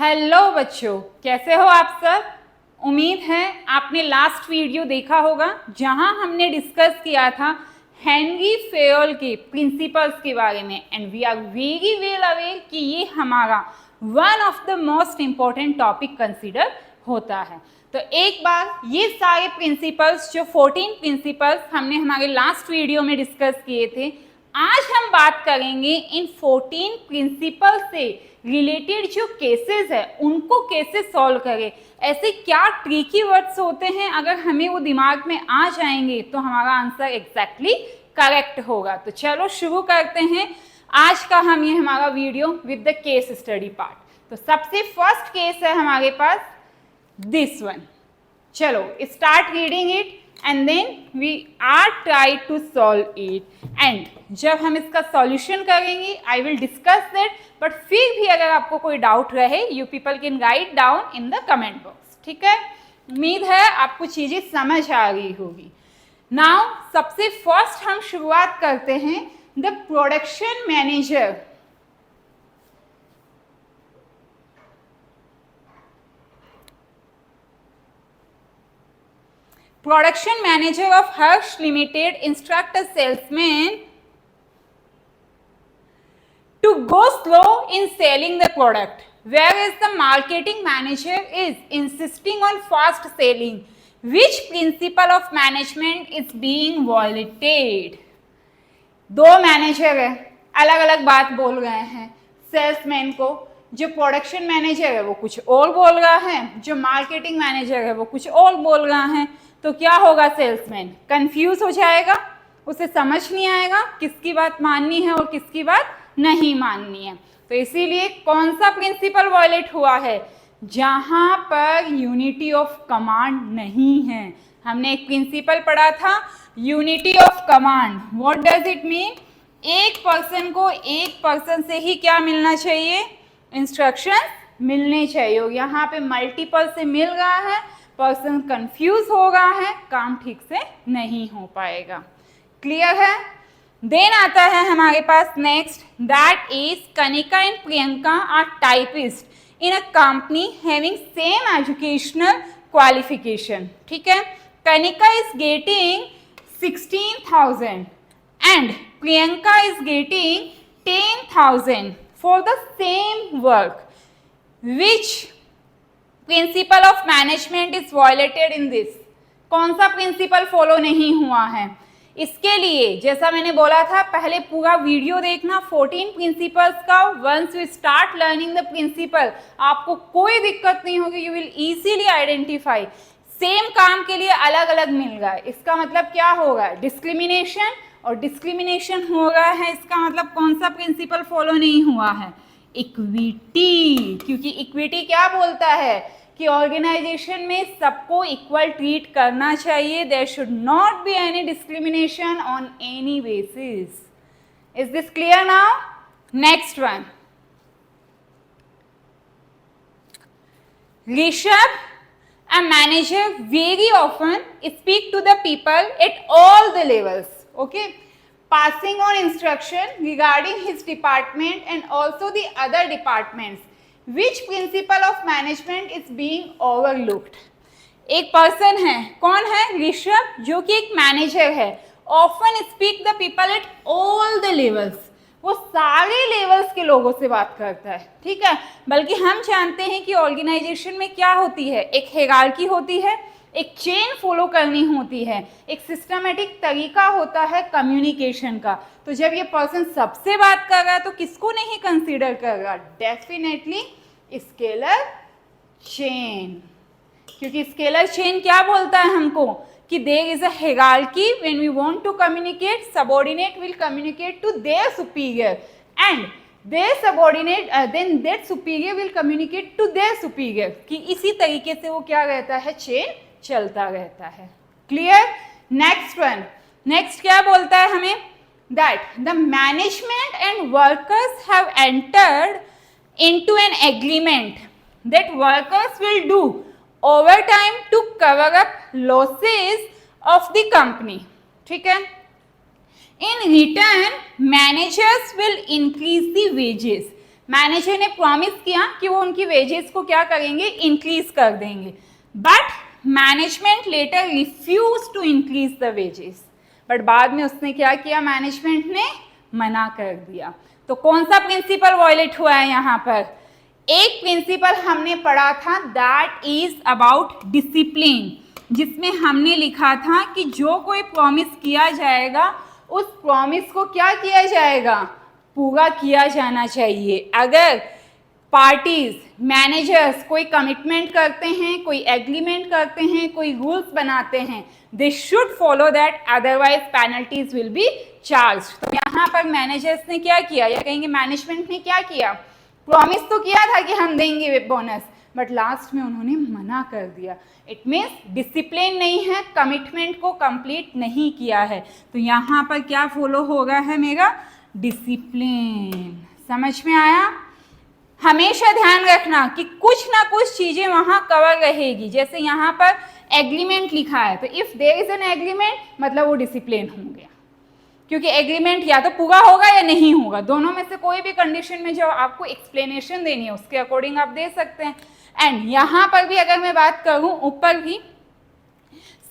Hello बच्चों, कैसे हो आप सब। उम्मीद है आपने लास्ट वीडियो देखा होगा जहां हमने डिस्कस किया था हेनरी फेयल के प्रिंसिपल्स के बारे में। And we are very well aware कि ये हमारा one of the most important topic consider होता है। तो एक बार ये सारे प्रिंसिपल्स जो 14 प्रिंसिपल्स हमने हमारे लास्ट वीडियो में डिस्कस किए थे, आज हम बात करेंगे इन 14 प्रिंसिपल से रिलेटेड जो केसेस है उनको कैसे सॉल्व करें। ऐसे क्या ट्रिकी वर्ड्स होते हैं, अगर हमें वो दिमाग में आ जाएंगे तो हमारा आंसर एग्जैक्टली करेक्ट होगा। तो चलो शुरू करते हैं आज का हम ये हमारा video with the case study part. तो सबसे फर्स्ट केस है हमारे पास दिस वन। चलो start reading it and then we are try to solve it and जब हम इसका solution करेंगे I will discuss that, but फिर भी अगर आपको कोई डाउट रहे you people can write down in the comment box। ठीक है, उम्मीद है आपको चीजें समझ आ गई होगी। Now सबसे फर्स्ट हम शुरुआत करते हैं the production manager। Production manager of Hirsch Limited instruct a salesman to go slow in selling the product, whereas the marketing manager is insisting on fast selling. Which principle of management is being violated? दो manager है, अलग अलग बात बोल रहे हैं। Salesman को जो प्रोडक्शन मैनेजर है वो कुछ और बोल रहा है, जो मार्केटिंग मैनेजर है वो कुछ और बोल रहा है। तो क्या होगा, सेल्समैन कंफ्यूज हो जाएगा, उसे समझ नहीं आएगा किसकी बात माननी है और किसकी बात नहीं माननी है। तो इसीलिए कौन सा प्रिंसिपल वायलेट हुआ है, जहां पर यूनिटी ऑफ कमांड नहीं है। हमने एक प्रिंसिपल पढ़ा था unity of command. What does it mean? एक पर्सन को एक पर्सन से ही क्या मिलना चाहिए, इंस्ट्रक्शन मिलने चाहिए। और यहाँ पे मल्टीपल से मिल रहा है, पर्सन कंफ्यूज हो रहा है, काम ठीक से नहीं हो पाएगा। क्लियर है? देन आता है हमारे पास next, that is Kanika and Priyanka are typist in a company having same educational qualification. ठीक है, Kanika is getting 16,000 and Priyanka is getting 10,000 for the same work. Which principle of management is violated in this? कौन सा principle follow नहीं हुआ है? इसके लिए जैसा मैंने बोला था, पहले पूरा वीडियो देखना 14 प्रिंसिपल्स का। Once you start learning the principle आपको कोई दिक्कत नहीं होगी, you will easily identify. Same काम के लिए अलग अलग मिल रहा है, इसका मतलब क्या होगा, डिस्क्रिमिनेशन। और डिस्क्रिमिनेशन हो रहा है, इसका मतलब कौन सा प्रिंसिपल फॉलो नहीं हुआ है, इक्विटी। क्योंकि इक्विटी क्या बोलता है कि ऑर्गेनाइजेशन में सबको इक्वल ट्रीट करना चाहिए। There should not be any discrimination on any basis. Is this clear now? Next one, Rishabh, a manager very often speak to the people at all the levels, okay, passing on instruction regarding his department and also the other departments. Which principle of management is being overlooked? एक person है, कौन है, ऋषभ, जो कि एक manager है। often speak the people at all the levels, वो सारे लेवल्स के लोगों से बात करता है। ठीक है, बल्कि हम जानते हैं कि ऑर्गेनाइजेशन में क्या होती है, एक हायरार्की होती है, एक चेन फॉलो करनी होती है, एक सिस्टमेटिक तरीका होता है कम्युनिकेशन का। तो जब ये पर्सन सबसे बात कर रहा है तो किसको नहीं कंसीडर कर रहा, डेफिनेटली स्केलर चेन। क्योंकि स्केलर चेन क्या बोलता है हमको कि there is a hierarchy when we want to communicate, subordinate will communicate to their superior and their subordinate then that superior will communicate to their superior। कि इसी तरीके से वो क्या रहता है, चेन चलता रहता है। क्लियर? नेक्स्ट वन, नेक्स्ट क्या बोलता है हमें, that the management and workers have entered into an agreement that workers will do overtime to cover up losses of the company। ठीक है, in return managers will increase the wages। Manager ने promise किया कि वो उनकी wages को क्या करेंगे, इंक्रीज कर देंगे, but management later refuse to increase the wages. But बाद में उसने क्या किया, मैनेजमेंट ने मना कर दिया। तो कौन सा प्रिंसिपल वॉयलेट हुआ है यहाँ पर? एक प्रिंसिपल हमने पढ़ा था, दैट इज अबाउट डिसिप्लिन, जिसमें हमने लिखा था कि जो कोई प्रॉमिस किया जाएगा उस प्रॉमिस को क्या किया जाएगा, पूरा किया जाना चाहिए। अगर पार्टीज, मैनेजर्स कोई कमिटमेंट करते हैं, कोई एग्रीमेंट करते हैं, कोई रूल्स बनाते हैं, they should follow that, otherwise penalties will be charge. तो यहाँ पर मैनेजर्स ने क्या किया, या कहेंगे मैनेजमेंट ने क्या किया, प्रॉमिस तो किया था कि हम देंगे बोनस, बट लास्ट में उन्होंने मना कर दिया। इट मीन्स डिसिप्लिन नहीं है, कमिटमेंट को कंप्लीट नहीं किया है। तो यहाँ पर क्या फॉलो होगा है मेरा, डिसिप्लिन। समझ में आया? हमेशा ध्यान रखना कि कुछ ना कुछ चीजें वहां कवर रहेगी। जैसे यहाँ पर एग्रीमेंट लिखा है, तो if there is an agreement मतलब वो डिसिप्लिन हो गया, क्योंकि एग्रीमेंट या तो पूरा होगा या नहीं होगा, दोनों में से कोई भी कंडीशन में जो आपको एक्सप्लेनेशन देनी है उसके अकॉर्डिंग आप दे सकते हैं। एंड यहाँ पर भी अगर मैं बात करूँ, ऊपर भी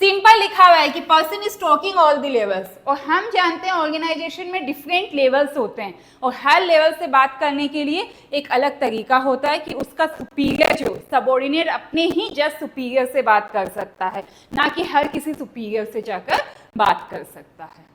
सिंपल लिखा हुआ है कि person is talking all the levels, और हम जानते हैं ऑर्गेनाइजेशन में डिफरेंट लेवल्स होते हैं, और हर लेवल से बात करने के लिए एक अलग तरीका होता है कि उसका सुपीरियर जो सबॉर्डिनेट अपने ही जस्ट सुपीरियर से बात कर सकता है, ना कि हर किसी सुपीरियर से जाकर बात कर सकता है।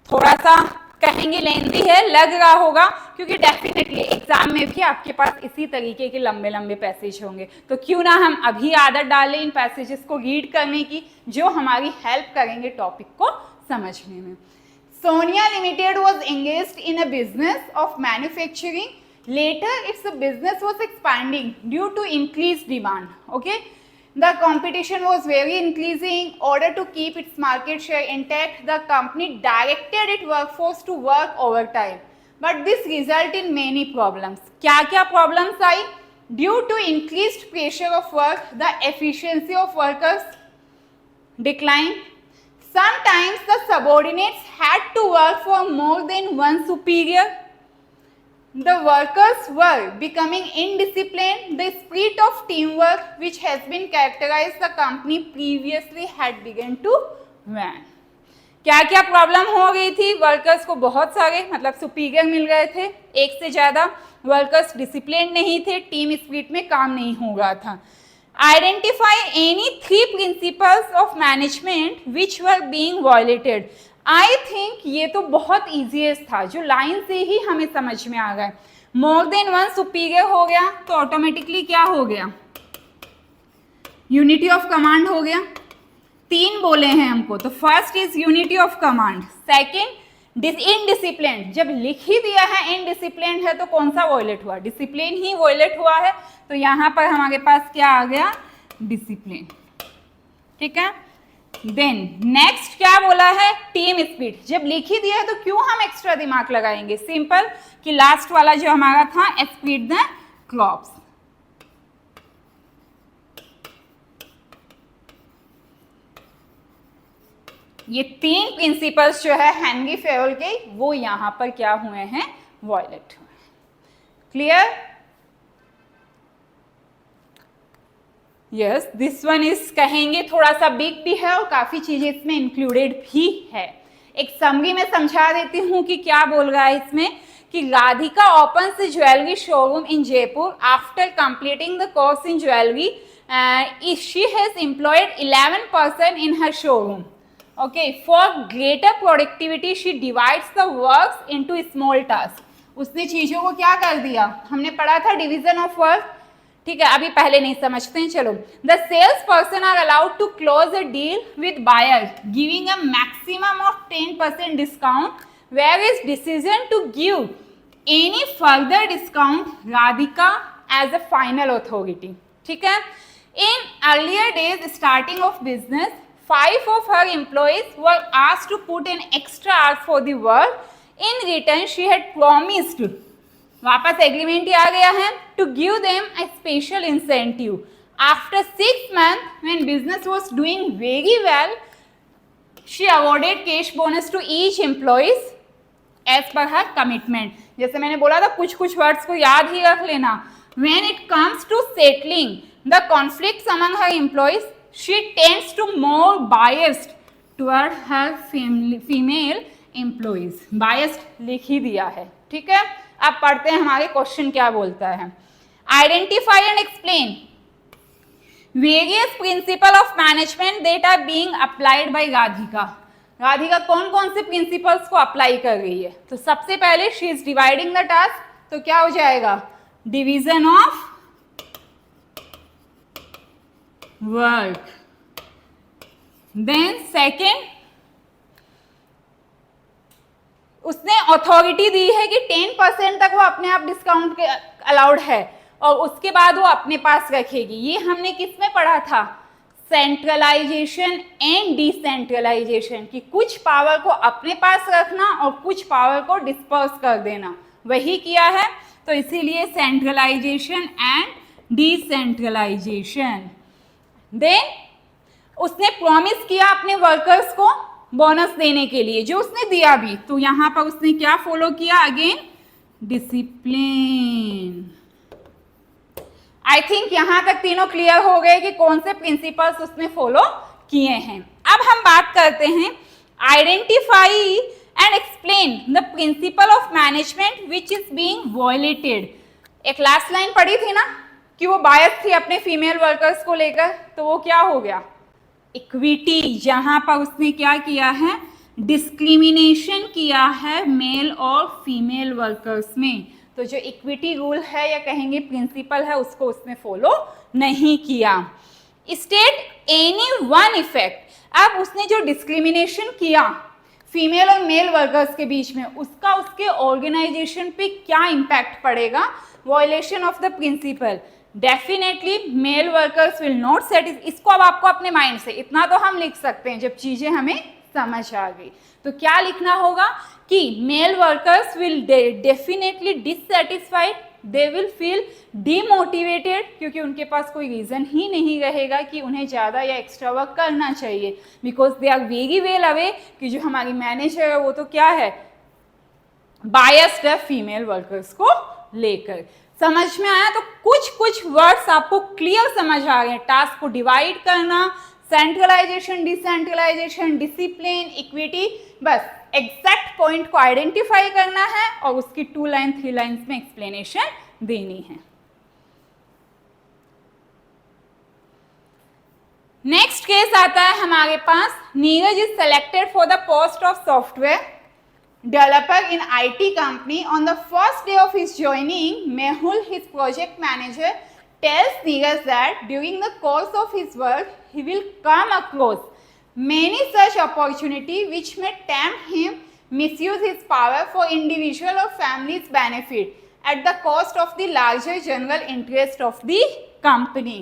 थोड़ा सा कहेंगे लेंदी है, लग रहा होगा, क्योंकि डेफिनेटली एग्जाम में भी आपके पास इसी तरीके के लंबे लंबे पैसेज होंगे। तो क्यों ना हम अभी आदत डालें इन पैसेजेस को रीड करने की, जो हमारी हेल्प करेंगे टॉपिक को समझने में। Sonia limited was engaged in a business of manufacturing, later its business was expanding due to increase demand. Okay, the competition was very increasing. Order to keep its market share intact, the company directed its workforce to work overtime, but this resulted in many problems. क्या क्या problems I? Due to increased pressure of work, the efficiency of workers declined. Sometimes the subordinates had to work for more than one superior. The workers were becoming indisciplined. The spirit of teamwork, which has been characterized the company previously, had begun to wane. क्या क्या problem हो गई थी? Workers को बहुत सारे मतलब superior मिल गए थे, एक से ज़्यादा वर्कर्स डिसिप्लिन नहीं थे, टीम स्पिरिट में काम नहीं हो रहा था। Identify any 3 principles of management which were being violated. I think ये तो बहुत ईजीएस्ट था, जो लाइन से ही हमें समझ में आ गया। मोर देन वन सुपीरियर हो गया तो ऑटोमेटिकली क्या हो गया, यूनिटी ऑफ कमांड हो गया। 3 बोले हैं हमको, तो first is unity of command, second indiscipline, जब लिख ही दिया है इनडिसिप्लिन है तो कौन सा वॉयलेट हुआ, डिसिप्लिन ही वॉयलेट हुआ है, तो यहाँ पर हमारे पास क्या आ गया, डिसिप्लिन। ठीक है, देन नेक्स्ट क्या बोला है, टीम स्पिरिट, जब लिख ही दिया है तो क्यों हम एक्स्ट्रा दिमाग लगाएंगे, सिंपल कि लास्ट वाला जो हमारा था स्पिरिट द क्रॉप्स। ये 3 प्रिंसिपल्स जो है हेनरी फेवल के, वो यहां पर क्या हुए हैं, वॉयलेट हुए हैं। Clear? Yes, this one is कहेंगे थोड़ा सा बिग भी है और काफी चीजें इसमें इंक्लूडेड भी है। एक समरी में समझा देती हूँ कि क्या बोल रहा है इसमें, कि Radhika opens a jewelry showroom in Jaipur after completing the course in jewelry. She has employed 11 person in her showroom. Okay, for greater productivity, she divides the works into small tasks. उसने चीजों को क्या कर दिया, हमने पढ़ा था डिवीजन ऑफ वर्क, ठीक है, अभी पहले नहीं समझते हैं, चलो। The sales person are allowed to close a deal with buyer giving a maximum of 10% discount, where is decision to give any further discount Radhika as a final authority. ठीक है, in earlier days starting of business 5 of her employees were asked to put in extra hours for the work. In return, she had promised, वापस agreement आ गया है, to give them a special incentive. After 6 months, when business was doing very well, she awarded cash bonus to each employee. As per her commitment. जैसे मैंने बोला था कुछ कुछ words को याद ही रख लेना। When it comes to settling the conflicts among her employees she tends to more biased toward her female employees. Biased लिख ही दिया है, ठीक है। अब पढ़ते हैं हमारे क्वेश्चन क्या बोलता है। Identify and explain various principle of management that are being applied by Radhika. Radhika कौन कौन से प्रिंसिपल्स को अप्लाई कर रही है? तो सबसे पहले she is dividing the task, तो क्या हो जाएगा? Division of work. Then second, उसने अथॉरिटी दी है कि 10% तक वो अपने आप डिस्काउंट के अलाउड है और उसके बाद वो अपने पास रखेगी। ये हमने किस में पढ़ा था? सेंट्रलाइजेशन एंड डिसेंट्रलाइजेशन, कि कुछ पावर को अपने पास रखना और कुछ पावर को डिस्पर्स कर देना, वही किया है। तो इसीलिए सेंट्रलाइजेशन एंड डिसेंट्रलाइजेशन। देन उसने प्रॉमिस किया अपने वर्कर्स को बोनस देने के लिए, जो उसने दिया भी। तो यहां पर उसने क्या फॉलो किया? Again discipline. आई थिंक यहां तक तीनों क्लियर हो गए कि कौन से प्रिंसिपल्स उसने फॉलो किए हैं। अब हम बात करते हैं identify and explain the principal of management which is being violated. एक लास्ट लाइन पढ़ी थी ना कि वो बायस थी अपने फीमेल वर्कर्स को लेकर, तो वो क्या हो गया? इक्विटी। जहां पर उसने क्या किया है? डिस्क्रिमिनेशन किया है मेल और फीमेल वर्कर्स में। तो जो इक्विटी रूल है या कहेंगे प्रिंसिपल है, उसको उसने फॉलो नहीं किया। State any one effect. अब उसने जो डिस्क्रिमिनेशन किया फीमेल और मेल वर्कर्स के बीच में, उसका उसके ऑर्गेनाइजेशन पे क्या इम्पैक्ट पड़ेगा? Violation of the principle. Definitely male workers will not satisfy. इसको अब आपको अपने माइंड से इतना तो हम लिख सकते हैं जब चीजें हमें समझ आ गई। तो क्या लिखना होगा कि male workers will definitely dissatisfied, they will feel demotivated, क्योंकि उनके पास कोई रीजन ही नहीं रहेगा कि उन्हें ज़्यादा या एक्स्ट्रा वर्क करना चाहिए, because they are very well aware कि जो हमारी मैनेजर है वो तो क्या है? बायस्ड है फीमेल वर्कर्स को लेकर। समझ में आया? तो कुछ कुछ वर्ड्स आपको क्लियर समझ आ गए। टास्क को डिवाइड करना, सेंट्रलाइजेशन, डिसेंट्रलाइजेशन, डिसिप्लिन, इक्विटी, बस एग्जैक्ट पॉइंट को आइडेंटिफाई करना है और उसकी 2 लाइन 3 लाइन्स में एक्सप्लेनेशन देनी है। नेक्स्ट केस आता है हमारे पास। Neeraj is selected for the post of software developer in IT company. On the first day of his joining, Mehul, his project manager, tells Neeraj that during the course of his work, he will come across many such opportunities which may tempt him misuse his power for individual or family's benefit at the cost of the larger general interest of the company.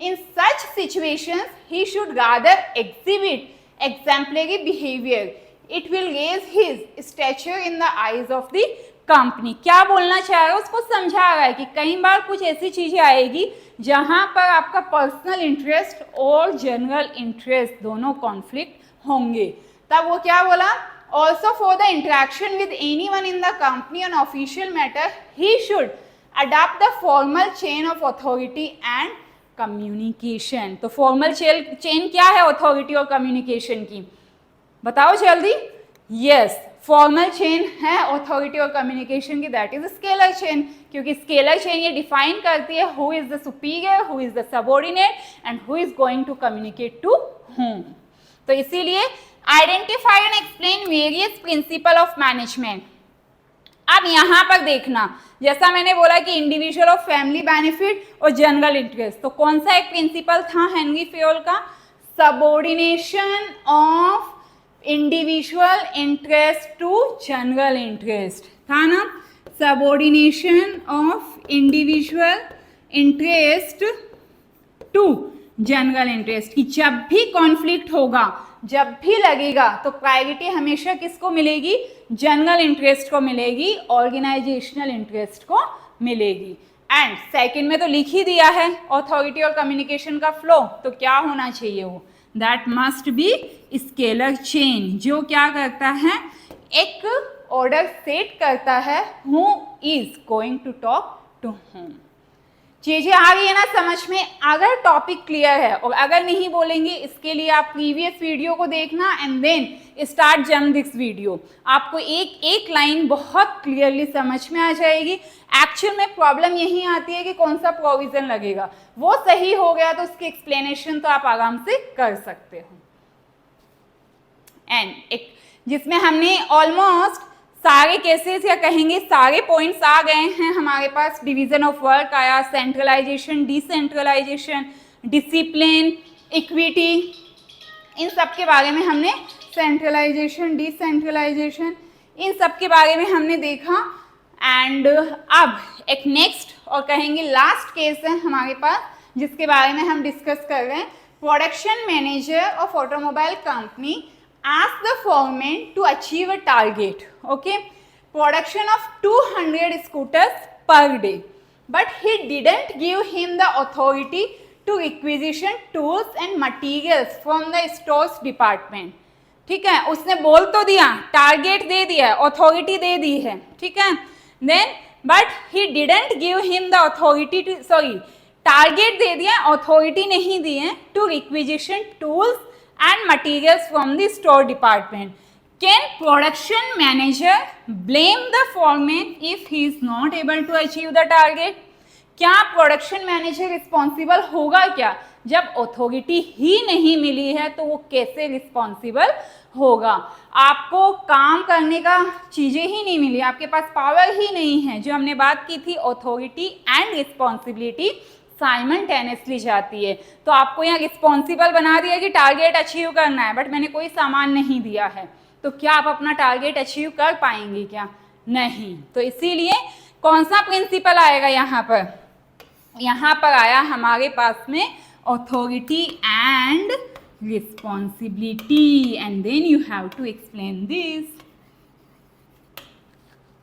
In such situations, he should rather exhibit exemplary behavior. It will raise his stature in the eyes of the company. क्या बोलना चाह रहा है? उसको समझा रहा है कि कई बार कुछ ऐसी चीजें आएगी जहां पर आपका पर्सनल इंटरेस्ट और जनरल इंटरेस्ट दोनों कॉन्फ्लिक्ट होंगे। तब वो क्या बोला? Also for the interaction with anyone in the company on official matter, he should adopt the formal chain of authority and communication. तो formal chain क्या है अथॉरिटी और कम्युनिकेशन की? बताओ जल्दी। यस, फॉर्मल चेन है अथॉरिटी और कम्युनिकेशन की, दैट इज स्केलर चेन, क्योंकि स्केलर चेन ये डिफाइन करती है who is the superior, who is the subordinate and who is going to communicate to whom. तो इसीलिए identify and explain various principle of management. अब यहाँ पर देखना, जैसा मैंने बोला कि इंडिविजुअल ऑफ फैमिली बेनिफिट और जनरल इंटरेस्ट, तो कौन सा एक प्रिंसिपल था हेनरी फेयोल का? Subordination of individual interest to general interest था ना। Subordination of individual interest to general interest, की जब भी कॉन्फ्लिक्ट होगा, जब भी लगेगा, तो प्रायोरिटी हमेशा किसको मिलेगी? जनरल इंटरेस्ट को मिलेगी, ऑर्गेनाइजेशनल इंटरेस्ट को मिलेगी। एंड सेकंड में तो लिख ही दिया है अथॉरिटी और कम्युनिकेशन का फ्लो, तो क्या होना चाहिए? वो that must be scalar chain, जो क्या करता है? एक ऑर्डर सेट करता है who is going to talk to whom. चीजें आ रही है ना समझ में? अगर टॉपिक क्लियर है, और अगर नहीं बोलेंगे इसके लिए आप प्रीवियस वीडियो को देखना एंड देन स्टार्ट जम दिस वीडियो। आपको एक एक लाइन बहुत क्लियरली समझ में आ जाएगी। एक्चुअल में प्रॉब्लम यही आती है कि कौन सा प्रोविजन लगेगा, वो सही हो गया तो उसकी एक्सप्लेनेशन तो आप आराम से कर सकते हो। एंड एक जिसमें हमने ऑलमोस्ट सारे केसेस या कहेंगे सारे पॉइंट्स आ गए हैं हमारे पास। डिवीजन ऑफ वर्क आया, सेंट्रलाइजेशन, डिसेंट्रलाइजेशन, डिसिप्लिन, इक्विटी, इन सब के बारे में हमने, सेंट्रलाइजेशन, डिसेंट्रलाइजेशन, इन सब के बारे में हमने देखा। एंड अब एक नेक्स्ट और कहेंगे लास्ट केस है हमारे पास जिसके बारे में हम डिस्कस कर रहे हैं। Production manager of automobile company asked the foreman to achieve a target, okay, production of 200 scooters per day, but he didn't give him the authority to requisition tools and materials from the stores department। ठीक है, उसने बोल तो दिया, target दे दिया, authority दे दी है, ठीक है, then but he didn't give him the authority to, sorry, target दे दिया, अथॉरिटी नहीं दी है, to requisition tools and materials from the store department। Can production manager blame the foreman if he is not able to achieve the target? क्या production manager responsible होगा क्या? जब authority ही नहीं मिली है तो वो कैसे रिस्पॉन्सिबल होगा? आपको काम करने का चीज़ें ही नहीं मिली, आपके पास पावर ही नहीं है। जो हमने बात की थी अथॉरिटी एंड रिस्पॉन्सिबिलिटी साइमल्टेनियसली जाती है। तो आपको यहाँ रिस्पॉन्सिबल बना दिया कि टारगेट अचीव करना है, बट मैंने कोई सामान नहीं दिया है, तो क्या आप अपना टारगेट अचीव कर पाएंगे क्या? नहीं। तो इसीलिए कौन सा प्रिंसिपल आएगा यहाँ पर? यहाँ पर आया हमारे पास में authority and responsibility, and then you have to explain this.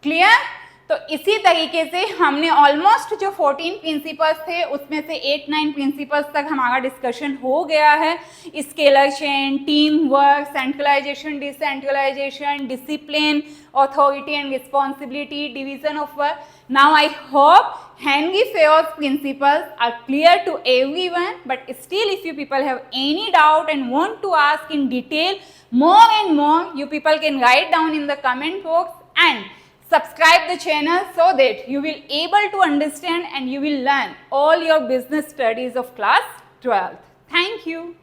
Clear? तो इसी तरीके से हमने ऑलमोस्ट जो 14 प्रिंसिपल्स थे उसमें से 8-9 प्रिंसिपल्स तक हमारा डिस्कशन हो गया है। Scalar chain, team work, centralisation, decentralisation, discipline, authority and responsibility, division of work. Now I hope Henry Fayol's principles are clear to everyone, but still if you people have any doubt and want to ask in detail more and more, you people can write down in the comment box and subscribe the channel so that you will able to understand and you will learn all your business studies of class 12th. Thank you.